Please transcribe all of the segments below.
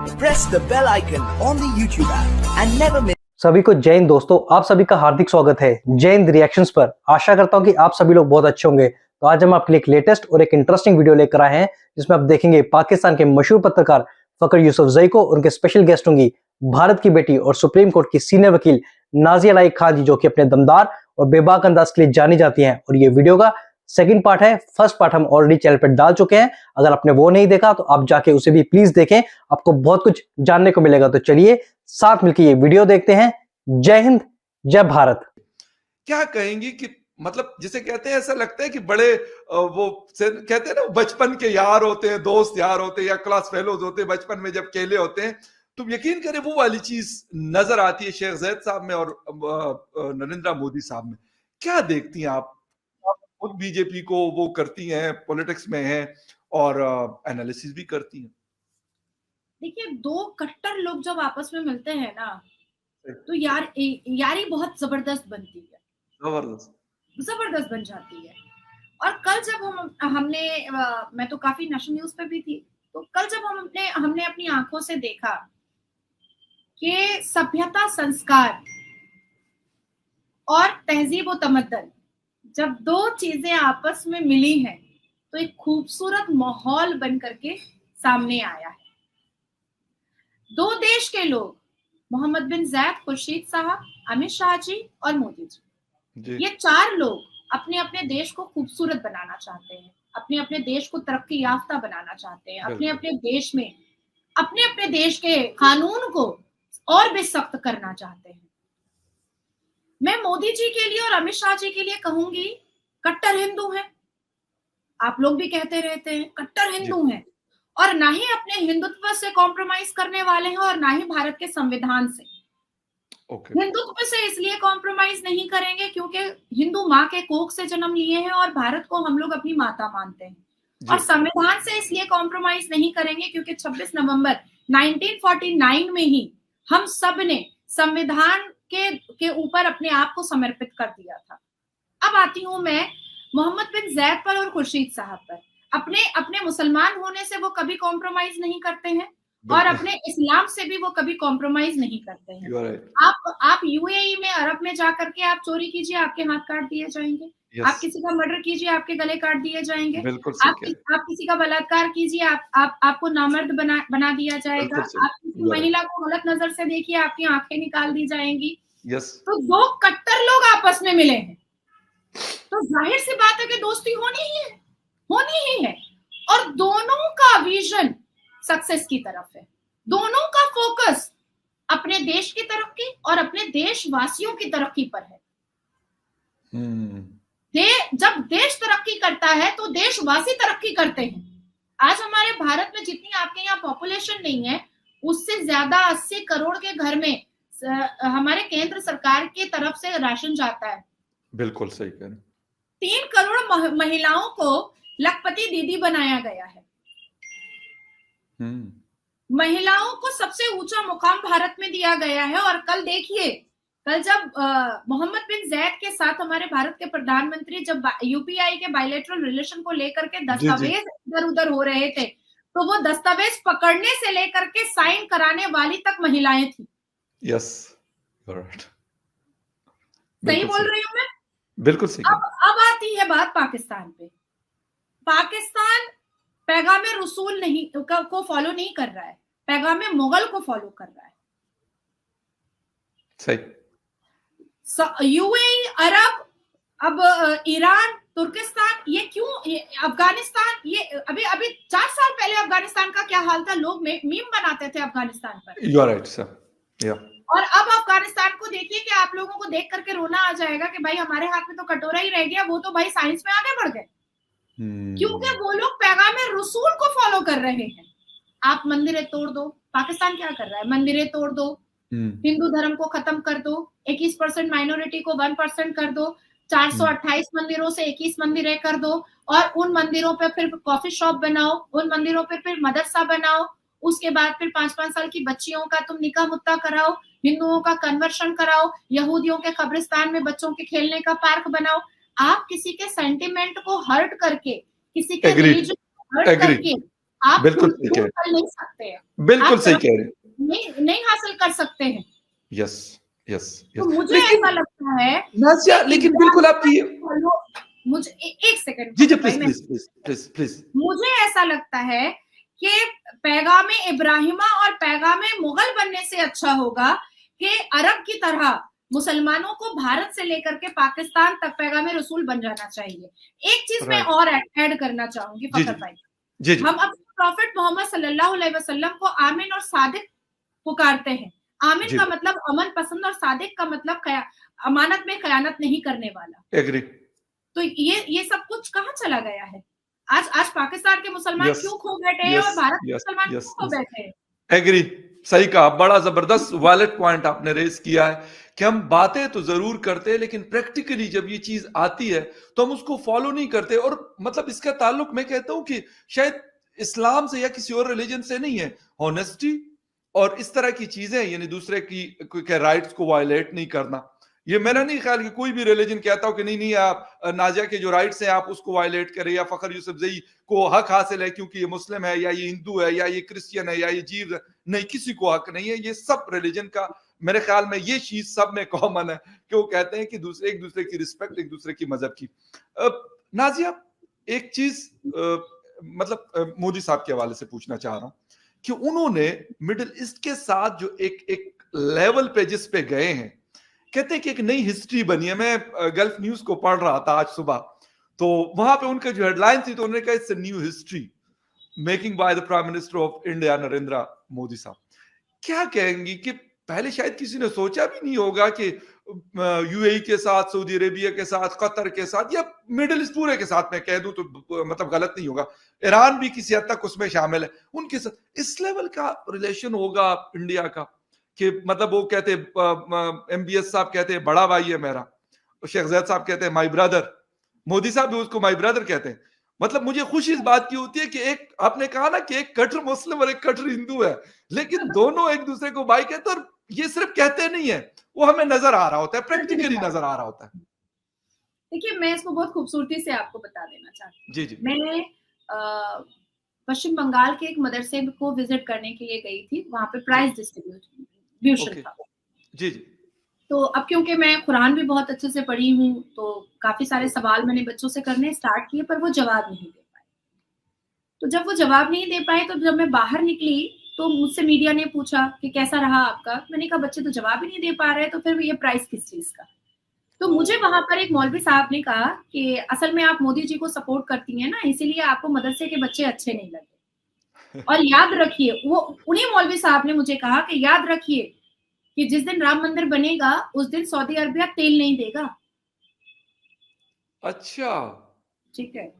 Press the bell icon on the YouTube app and never miss. सभी को जय हिंद दोस्तों, आप सभी का हार्दिक स्वागत है जय हिंद रिएक्शंस पर। आशा करता हूं कि आप सभी लोग बहुत अच्छे होंगे। तो आज हम आपके लिए एक लेटेस्ट और एक इंटरेस्टिंग वीडियो लेकर आए हैं जिसमें आप देखेंगे पाकिस्तान के मशहूर पत्रकार फखर यूसुफजई को और उनके स्पेशल गेस्ट होंगी भारत की बेटी और सुप्रीम कोर्ट की सीनियर वकील नाजिया लाइक खान जी, जो कि अपने दमदार और बेबाक अंदाज के लिए जानी जाती हैं। और ये वीडियो का सेकंड पार्ट है। फर्स्ट पार्ट हम ऑलरेडी चैनल पर डाल चुके हैं, अगर आपने वो नहीं देखा तो आप जाके उसे भी प्लीज देखें, आपको बहुत कुछ जानने को मिलेगा। तो चलिए साथ मिलकर ये वीडियो देखते हैं। जय हिंद, जय भारत। क्या कहेंगी कि मतलब जिसे कहते हैं, ऐसा लगता है कि बड़े वो कहते हैं ना, बचपन के यार होते हैं, दोस्त यार होते हैं या क्लास फेलोज होते हैं, बचपन में जब केले होते हैं, तो यकीन करें वो वाली चीज नजर आती है शेख ज़ैद साहब में और नरेंद्र मोदी साहब में। क्या देखती हैं आप खुद बीजेपी को वो करती हैं, पॉलिटिक्स में हैं और एनालिसिस भी करती हैं। देखिए, दो कट्टर लोग जब आपस में मिलते हैं ना, तो यारी बहुत जबरदस्त बनती है, जबरदस्त बन जाती है। और कल जब हमने मैं तो काफी नेशनल न्यूज पे भी थी, तो कल जब हमने अपनी आंखों से देखा कि सभ्यता, संस्कार और तहजीब व तमद्दन जब दो चीजें आपस में मिली हैं, तो एक खूबसूरत माहौल बन करके सामने आया है। दो देश के लोग, मोहम्मद बिन ज़ायद खुर्शीद साहब, अमित शाह जी और मोदी जी, ये चार लोग अपने अपने देश को खूबसूरत बनाना चाहते हैं, अपने अपने देश को तरक्की याफ्ता बनाना चाहते हैं, अपने अपने देश में अपने अपने देश के कानून को और भी सख्त करना चाहते हैं। मैं मोदी जी के लिए और अमित शाह जी के लिए कहूंगी, कट्टर हिंदू हैं। आप लोग भी कहते रहते हैं कट्टर हिंदू हैं, और ना ही अपने हिंदुत्व से कॉम्प्रोमाइज करने वाले हैं और ना ही भारत के संविधान से। हिंदुत्व से इसलिए कॉम्प्रोमाइज नहीं करेंगे क्योंकि हिंदू माँ के कोख से जन्म लिए हैं और भारत को हम लोग अपनी माता मानते हैं। और संविधान से इसलिए कॉम्प्रोमाइज नहीं करेंगे क्योंकि 26 नवंबर 1949 में ही हम सब ने संविधान के ऊपर अपने आप को समर्पित कर दिया था। अब आती हूं मैं मोहम्मद बिन ज़ायद पर और खुर्शीद साहब पर। अपने मुसलमान होने से वो कभी कॉम्प्रोमाइज नहीं करते हैं और अपने इस्लाम से भी वो कभी कॉम्प्रोमाइज नहीं करते हैं। आप यूएई में, अरब में जाकर के आप चोरी कीजिए, आपके हाथ काट दिए जाएंगे। आप किसी का मर्डर कीजिए, आपके गले काट दिए जाएंगे। आप किसी का बलात्कार कीजिए, आपको नामर्द बना दिया जाएगा। आप किसी महिला को गलत नजर से देखिए, आपकी आंखें निकाल दी जाएंगी। तो दो कट्टर लोग आपस में मिले हैं, तो जाहिर सी बात है कि दोस्ती होनी ही है। और दोनों का विजन सक्सेस की तरफ है, दोनों का फोकस अपने देश की तरक्की और अपने देशवासियों की तरक्की पर है। जब देश तरक्की करता है तो देशवासी तरक्की करते हैं। आज हमारे भारत में जितनी आपके यहाँ पॉपुलेशन नहीं है, उससे ज्यादा 80 करोड़ के घर में हमारे केंद्र सरकार की तरफ से राशन जाता है। बिल्कुल सही कह रहे। 3 करोड़ महिलाओं को लखपति दीदी बनाया गया है। महिलाओं को सबसे ऊंचा मुकाम भारत में दिया गया है। और कल देखिए, कल जब मोहम्मद बिन ज़ायद के साथ हमारे भारत के प्रधानमंत्री जब यूपीआई के बायलैटरल रिलेशन को लेकर के दस्तावेज इधर उधर हो रहे थे, तो वो दस्तावेज पकड़ने से लेकर के साइन कराने वाली तक महिलाएं थी। यस, सही बोल रही हूं मैं? बिल्कुल सही। अब आती है बात पाकिस्तान पे। पाकिस्तान पैगामे रसूल को फॉलो नहीं कर रहा है, पैगामे मुगल को फॉलो कर रहा है। सही। यूएई, अरब, अब ईरान, तुर्किस्तान, ये क्यों, अफगानिस्तान, ये अभी 4 साल पहले अफगानिस्तान का क्या हाल था, लोग मीम बनाते थे अफगानिस्तान पर। You are right sir. और अब अफगानिस्तान को देखिए कि आप लोगों को देख करके रोना आ जाएगा कि भाई हमारे हाथ में तो कटोरा ही रह गया, वो तो भाई साइंस में आगे बढ़ गए। क्योंकि वो लोग पैगामे रसूल को फॉलो कर रहे हैं। आप मंदिरें तोड़ दो, पाकिस्तान क्या कर रहा है, मंदिरें तोड़ दो, हिंदू धर्म को खत्म कर दो, 21% माइनॉरिटी को 1% कर दो, 428 मंदिरों से 21 मंदिरें कर दो, और उन मंदिरों पे फिर कॉफी शॉप बनाओ, उन मंदिरों पे फिर मदरसा बनाओ, उसके बाद फिर 5-5 साल की बच्चियों का तुम निकाह मुत्ता कराओ, हिंदुओं का कन्वर्शन कराओ, यहूदियों के कब्रिस्तान में बच्चों के खेलने का पार्क बनाओ। आप किसी के सेंटिमेंट को हर्ट करके, किसी के रिलीजन को हर्ट करके आप बिल्कुल सही कह फुलप्रूफ कर नहीं सकते हैं, बिल्कुल आप सही कह रहे हैं। नहीं हासिल कर सकते हैं। यस यस तो यस। मुझे लेकिन ऐसा लगता है नाज़िया, कि लेकिन बिल्कुल आपकी मुझे एक सेकंड जी जी, भाई, प्लीज मैं प्लीज प्लीज प्लीज प्लीज। मुझे ऐसा लगता है कि पैगामे इब्राहिमा और पैगामे मुगल बनने से अच्छा होगा कि अरब की तरह मुसलमानों को भारत से लेकर के पाकिस्तान तक पैगामे रसूल बन जाना चाहिए। एक चीज मैं राइट। और ऐड करना चाहूंगी जी फखर जी भाई, जी जी। हम अपने प्रॉफिट मोहम्मद सल्लल्लाहु अलैहि वसल्लम को आमीन और सादिक पुकारते हैं। आमीन जी का मतलब अमन पसंद और सादिक का मतलब अमानत में खयानत नहीं करने वाला। एग्री। तो ये सब कुछ कहाँ चला गया है? आज आज पाकिस्तान के मुसलमान यस क्यों खो बैठे हैं यस और भारत के यस मुसलमान यस क्यों खो यस। बैठे हैं? एग्री। सही कहा, बड़ा जबरदस्त वैलिड पॉइंट आपने रेज किया है कि हम बातें तो जरूर करते हैं लेकिन प्रैक्टिकली जब ये चीज आती है तो हम उसको फॉलो नहीं करते। और मतलब इसका ताल्लुक मैं कहता हूं कि शायद इस्लाम से या किसी और रिलीजन से नहीं है, ऑनेस्टी और इस तरह की चीजें, यानी दूसरे की राइट्स को वायलेट नहीं करना। ये मेरा नहीं ख्याल कि कोई भी रिलीजन कहता हो कि नहीं नहीं आप नाजिया के जो राइट्स हैं आप उसको वायलेट करें, या फखर यूसुफजई को हक हासिल है क्योंकि ये मुस्लिम है या ये हिंदू है या ये क्रिश्चियन है या ये जीव है। नहीं, किसी को हक नहीं है। ये सब रिलीजन का मेरे ख्याल में ये चीज सब में कॉमन है कि वो कहते हैं कि दूसरे एक दूसरे की रिस्पेक्ट, एक दूसरे की मजहब की। नाजिया, एक चीज मतलब मोदी साहब के हवाले से पूछना चाह रहा हूं कि उन्होंने मिडिल ईस्ट के साथ जो एक एक लेवल पे जिस पे गए हैं, कहते हैं कि एक नई हिस्ट्री बनी है। मैं गल्फ न्यूज को पढ़ रहा था आज सुबह, तो वहां पे उनका जो हेडलाइन थी तो उन्होंने कहा it's a new history making by the prime minister of India Narendra Modi साहब। क्या कहेंगी कि पहले शायद किसी ने सोचा भी नहीं होगा कि यूएई के साथ, सऊदी अरेबिया के साथ, कतर के साथ या मिडिल ईस्ट पूरे के साथ, मैं कह दूं तो मतलब गलत नहीं होगा, ईरान भी किसी हद तक उसमें शामिल है, उनके साथ इस लेवल का रिलेशन होगा इंडिया का कि मतलब वो कहते एमबीएस साहब कहते हैं बड़ा भाई है मेरा, शेख जैद साहब कहते हैं माई ब्रदर, मोदी साहब भी उसको माई ब्रदर कहते हैं। मतलब मुझे खुशी इस बात की होती है कि एक आपने कहा ना कि एक कट्टर मुस्लिम और एक कट्टर हिंदू है, लेकिन दोनों एक दूसरे को भाई कहते हैं। और ये सिर्फ कहते नहीं है, वो हमें नजर आ रहा होता है, प्रैक्टिकली नजर आ रहा होता है। देखिए, मैं इसको बहुत खूबसूरती से आपको बता देना चाहती हूँ। जी जी। मैं पश्चिम बंगाल के एक मदरसे को विजिट करने के लिए गई थी, वहां पे प्राइज डिस्ट्रीब्यूशन था। जी जी। तो अब क्योंकि मैं कुरान भी बहुत अच्छे से पढ़ी हूँ, तो काफी सारे सवाल मैंने बच्चों से करने स्टार्ट किए, पर वो जवाब नहीं दे पाए। तो जब वो जवाब नहीं दे पाए, तो जब मैं बाहर निकली तो मुझसे मीडिया ने पूछा कि कैसा रहा आपका। मैंने कहा बच्चे तो जवाब ही नहीं दे पा रहे, तो फिर ये प्राइस किस चीज का। तो मुझे वहां पर एक मौलवी साहब ने कहा कि असल में आप मोदी जी को सपोर्ट करती हैं ना, इसीलिए आपको मदरसे के बच्चे अच्छे नहीं लगे। और याद रखिए, वो उन्हीं मौलवी साहब ने मुझे कहा कि याद रखिए कि जिस दिन राम मंदिर बनेगा उस दिन सऊदी अरबिया तेल नहीं देगा। अच्छा, ठीक है।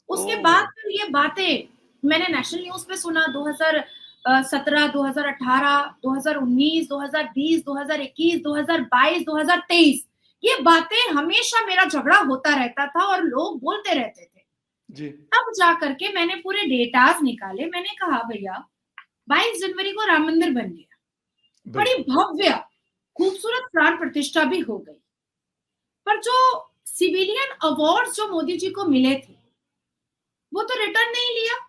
उसके बाद फिर ये बातें मैंने नेशनल न्यूज पे सुना, 2017, 2018, 2019, 2020, 2021, 2022, 2023, ये बातें हमेशा मेरा झगड़ा होता रहता था और लोग बोलते रहते थे जी। तब जाकर के मैंने पूरे डेटाज निकाले। मैंने कहा भैया 22 जनवरी को राम मंदिर बन गया, बड़ी भव्य खूबसूरत प्राण प्रतिष्ठा भी हो गई, पर जो सिविलियन अवार्ड्स जो मोदी जी को मिले थे वो तो रिटर्न नहीं लिया।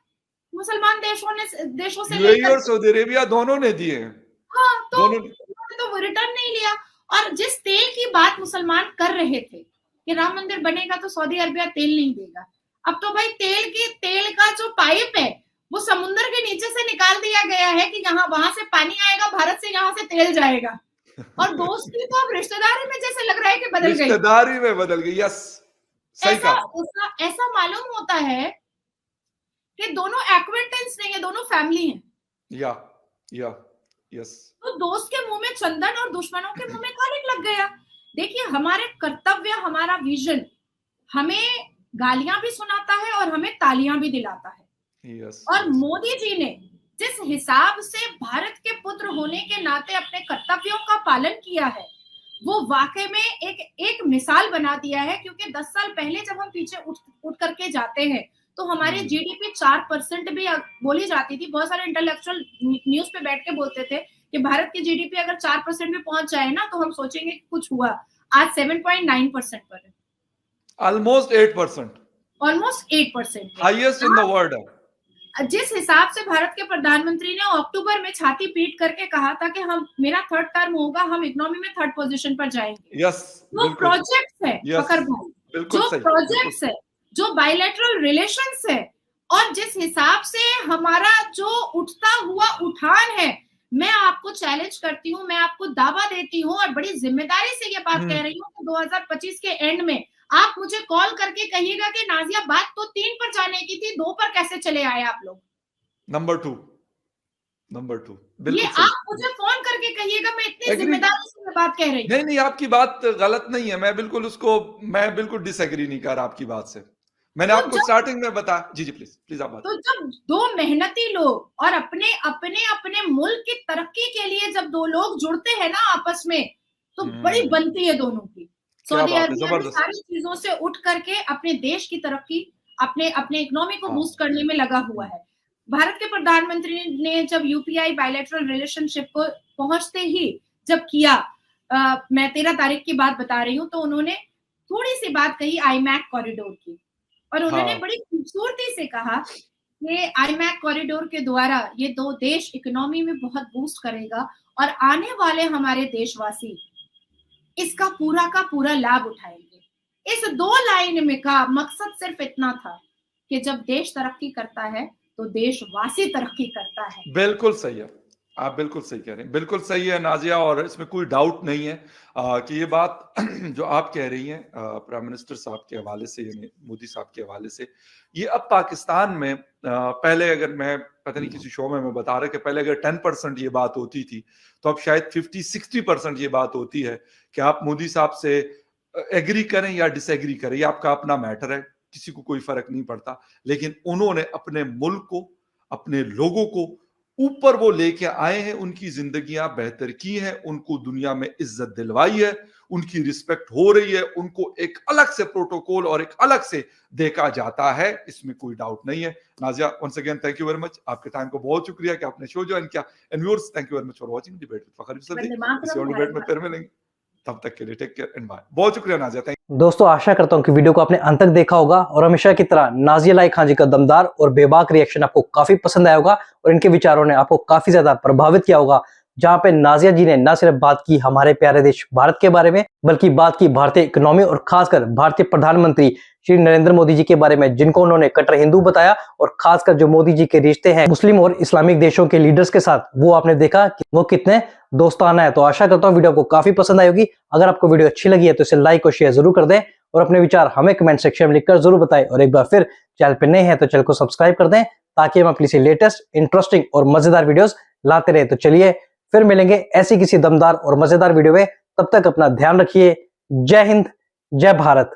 मुसलमान देशों से यूएई और सऊदी अरेबिया दोनों ने दिए हैं। हाँ, तो दोनों वो रिटर्न नहीं लिया। और जिस तेल की बात मुसलमान कर रहे थे कि राम मंदिर बनेगा तो सऊदी अरबिया तेल नहीं देगा, अब तो भाई तेल का जो पाइप है वो समुद्र के नीचे से निकाल दिया गया है कि यहाँ वहां से पानी आएगा, भारत से यहाँ से तेल जाएगा। और दोस्ती तो अब रिश्तेदारी में जैसे लग रहा है कि बदल गई, रिश्तेदारी में बदल गई। यस, सही कहा। ऐसा मालूम होता है कि दोनों एक्वेंटेंस नहीं है, दोनों फैमिली हैं। या यस। तो दोस्त के मुंह में चंदन और दुश्मनों के मुंह में कालिक लग गया। देखिए, हमारे कर्तव्य, हमारा विजन हमें गालियां भी सुनाता है और हमें तालियां भी दिलाता है। yes, और मोदी जी ने जिस हिसाब से भारत के पुत्र होने के नाते अपने कर्तव्यों का पालन किया है, वो वाकई में एक मिसाल बना दिया है। क्योंकि 10 साल पहले जब हम पीछे उठ करके जाते हैं तो हमारी जीडीपी 4% भी बोली जाती थी। बहुत सारे इंटेलेक्चुअल न्यूज पे बैठ के बोलते थे कि भारत की जीडीपी अगर 4% भी पहुंच जाए ना तो हम सोचेंगे कि कुछ हुआ। आज 7.9% पर है, almost 8%, almost 8%, highest in the world है। जिस हिसाब से भारत के प्रधानमंत्री ने अक्टूबर में छाती पीट करके कहा था कि हम मेरा थर्ड टर्म होगा, हम इकोनॉमी में थर्ड पोजीशन पर जाएंगे। यस, जो प्रोजेक्ट्स है फखर भाई, जो प्रोजेक्ट्स है, जो बायलैटरल रिलेशंस है, और जिस हिसाब से हमारा जो उठता हुआ उठान है, मैं आपको चैलेंज करती हूँ, मैं आपको दावा देती हूँ और बड़ी जिम्मेदारी से ये बात कह रही हूँ कि 2025 के एंड में आप मुझे कॉल करके कहिएगा कि नाजिया बात तो 3 पर जाने की थी, 2 पर कैसे चले आए आप लोग। नंबर टू ये आप मुझे फोन करके कहिएगा, मैं इतनी जिम्मेदारी से मैं बात कह रही हूँ। नहीं, आपकी बात गलत नहीं है, मैं बिल्कुल डिसएग्री नहीं कर रहा आपकी बात से। मैंने आपको स्टार्टिंग में बताया। जी प्लीज आप बात। तो जब दो मेहनती लोग और अपने मुल्क की तरक्की के लिए जब दो लोग जुड़ते हैं ना आपस में, तो बड़ी बनती है दोनों की। सऊदी अरबिया में सारी चीजों से उठ करके अपने देश की तरक्की, अपने इकोनॉमी को बूस्ट करने में लगा हुआ है। भारत के प्रधानमंत्री ने जब यूपीआई बायलैटरल रिलेशनशिप को पहुंचते ही जब किया, मैं 13 तारीख की बात बता रही हूँ, तो उन्होंने थोड़ी सी बात कही आईमैक कॉरिडोर की, और उन्होंने बड़ी खूबसूरती से कहा कि आईमैक कॉरिडोर के द्वारा ये दो देश इकोनॉमी में बहुत बूस्ट करेगा और आने वाले हमारे देशवासी इसका पूरा का पूरा लाभ उठाएंगे। इस 2 लाइन में का मकसद सिर्फ इतना था कि जब देश तरक्की करता है तो देशवासी तरक्की करता है। बिल्कुल सही है, आप बिल्कुल सही कह रहे हैं, बिल्कुल सही है नाजिया, और इसमें कोई डाउट नहीं है कि ये बात जो आप कह रही हैं प्राइम मिनिस्टर साहब के हवाले से, यानी मोदी साहब के हवाले से, ये अब पाकिस्तान में पहले, अगर मैं पता नहीं किसी शो में मैं बता रहा कि पहले अगर 10% ये बात होती थी, तो अब शायद 50-60% ये बात होती है कि आप मोदी साहब से एग्री करें या डिसएग्री करें, ये आपका अपना मैटर है, किसी को कोई फर्क नहीं पड़ता। लेकिन उन्होंने अपने मुल्क को, अपने लोगों को ऊपर वो लेके आए हैं, उनकी जिंदगियां बेहतर की हैं, उनको दुनिया में इज्जत दिलवाई है, उनकी रिस्पेक्ट हो रही है, उनको एक अलग से प्रोटोकॉल और एक अलग से देखा जाता है, इसमें कोई डाउट नहीं है। Nazia, once again thank you very much, आपके टाइम को बहुत शुक्रिया कि आपने शो ज्वाइन किया। And viewers, thank you very much for watching debate with Fakhar बिस्लादी। इसी और डिबेट में फिर मिलेंगे, तब तक के लिए टेक केयर एंड बाय। बहुत शुक्रिया नाजिया, थैंक यू। दोस्तों, आशा करता हूं कि वीडियो को आपने अंत तक देखा होगा और हमेशा की तरह नाजिया लाई खान जी का दमदार और बेबाक रिएक्शन आपको काफी पसंद आया होगा और इनके विचारों ने आपको काफी ज्यादा प्रभावित किया होगा, जहां पे नाजिया जी ने न सिर्फ बात की हमारे प्यारे देश भारत के बारे में, बल्कि बात की भारतीय इकोनॉमी और खासकर भारतीय प्रधानमंत्री श्री नरेंद्र मोदी जी के बारे में, जिनको उन्होंने कट्टर हिंदू बताया, और खासकर जो मोदी जी के रिश्ते हैं मुस्लिम और इस्लामिक देशों के लीडर्स के साथ, वो आपने देखा कि वो कितने दोस्ताना है। तो आशा करता हूँ वीडियो आपको काफी पसंद आई होगी। अगर आपको वीडियो अच्छी लगी है तो इसे लाइक और शेयर जरूर कर दें और अपने विचार हमें कमेंट सेक्शन में लिखकर जरूर बताएं। और एक बार फिर चैनल पे नए हैं तो चैनल को सब्सक्राइब कर दें, ताकि हम अपनी लेटेस्ट, इंटरेस्टिंग और मजेदार वीडियोस लाते रहे। तो चलिए फिर मिलेंगे ऐसी किसी दमदार और मजेदार वीडियो में, तब तक अपना ध्यान रखिए। जय हिंद, जय भारत।